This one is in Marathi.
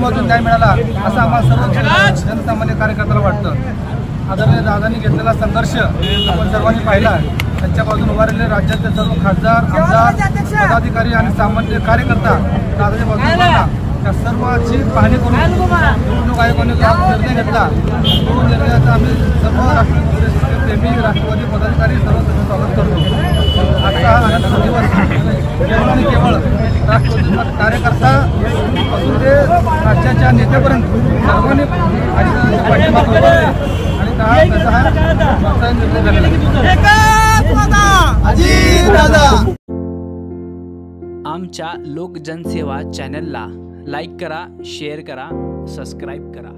माध्यमातून न्याय मिळाला असं आम्हाला सर्व जनसामान्य कार्यकर्त्याला वाटतं। आदरणीय दादांनी घेतलेला संघर्ष आपण सर्वांनी पाहिला। त्यांच्या बाजूने उभारलेले राज्यातले सर्व खासदार, आमदार, पदाधिकारी आणि सामान्य कार्यकर्ता दादाच्या बाजूने उभारला। त्या सर्वांची पाहणी करून निवडणूक आयोगाने निर्णय घेतला। तो निर्णयाचा आम्ही सर्व प्रेमी राष्ट्रवादी पदाधिकारी सर्व स्वागत करतो। आजचा हा आनंदाचा दिवस केवळ आणि केवळ राष्ट्रवादीचा कार्यकर्ता असून ते राज्याच्या नेत्यापर्यंत सर्वांनी आणि पाठिंबा उभारले आणि त्याचा हा निर्णय झाला। आमच्या लोक जनसेवा चॅनलला लाईक करा, शेअर करा, सबस्क्राईब करा।